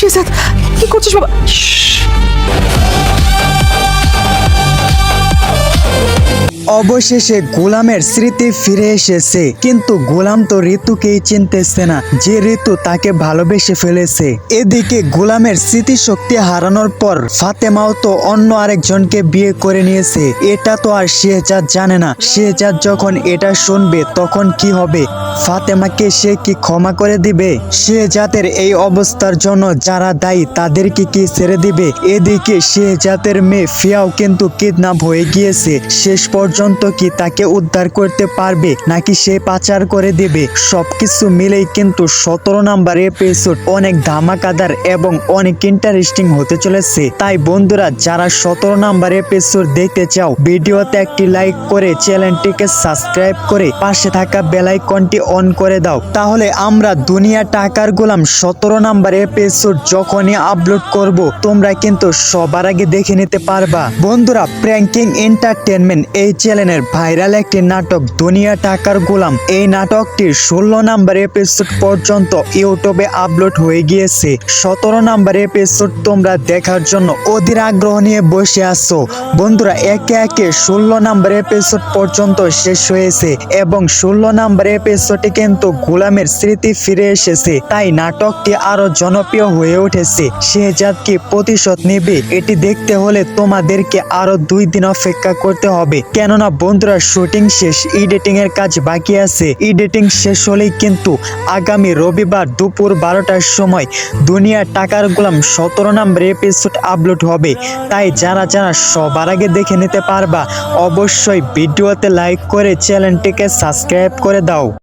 শেহজাদ, কি করছিস বাবা? অবশেষে গোলামের স্মৃতি ফিরে এসেছে, কিন্তু গোলাম তো ঋতুকেই চিনতেছে না, যে ঋতু তাকে ভালোবেসে ফেলেছে। এদিকে গোলামের স্মৃতিশক্তি হারানোর পর ফাতেমাও তো অন্য আরেকজনকে বিয়ে করে নিয়েছে। এটা তো আর শেহজাদ জানে না। শেহজাদ যখন এটা শুনবে তখন কি হবে? ফাতেমাকে সে কি ক্ষমা করে দিবে? শেহজাদের এই অবস্থার জন্য যারা দায়ী তাদেরকে কি ছেড়ে দিবে? এদিকে শেহজাদের মেয়ে ফিয়াও কিন্তু কিডন্যাপ হয়ে গিয়েছে। শেষ পর্যন্ত কি তাকে উদ্ধার করতে পারবে নাকি সে পাচার করে দিবে? সবকিছু মিলেই কিন্তু 17 নাম্বার এপিসোড অনেক ধামাকাদার এবং অনেক ইন্টারেস্টিং হতে চলেছে। তাই বন্ধুরা, যারা 17 নাম্বার এপিসোড দেখতে চাও, ভিডিওতে একটি লাইক করে চ্যানেলটিকে সাবস্ক্রাইব করে পাশে থাকা বেল আইকনটি অন করে দাও। তাহলে আমরা দুনিয়া টাকার গোলাম 17 নাম্বার এপিসোড যখনই আপলোড করব তোমরা কিন্তু সবার আগে দেখে নিতে পারবা। বন্ধুরা, প্র্যাঙ্কিং এন্টারটেনমেন্ট এই চ্যানেলের ভাইরাল একটি নাটক দুনিয়া টাকার গোলাম, এই নাটকটির 16 নাম্বার এপিসোড পর্যন্ত ইউটিউবে আপলোড হয়ে গিয়েছে। 17 নাম্বার এপিসোড তোমরা দেখার জন্য অধীর আগ্রহ নিয়ে বসে আছো। বন্ধুরা, একে একে 16 নাম্বার এপিসোড পর্যন্ত শেষ হয়েছে এবং 16 নাম্বার এপিসোডে কিন্তু গোলামের স্মৃতি ফিরে এসেছে। তাই নাটকটি আরো জনপ্রিয় হয়ে উঠেছে। শেহজাদ কি প্রতিশোধ নেবে? এটি দেখতে হলে তোমাদেরকে আরো 2 দিন অপেক্ষা করতে হবে, কেননা বন্ধুরা শুটিং শেষ, এডিটিং এর কাজ বাকি আছে। এডিটিং শেষ হলেই কিন্তু আগামী রবিবার দুপুর 12টার সময় দুনিয়া টাকার গোলাম 17 নাম্বার এপিসোড আপলোড হবে। তাই যারা যারা সবার আগে দেখে নিতে পারবা, অবশ্যই ভিডিওতে লাইক করে চ্যানেলটিকে সাবস্ক্রাইব করে দাও।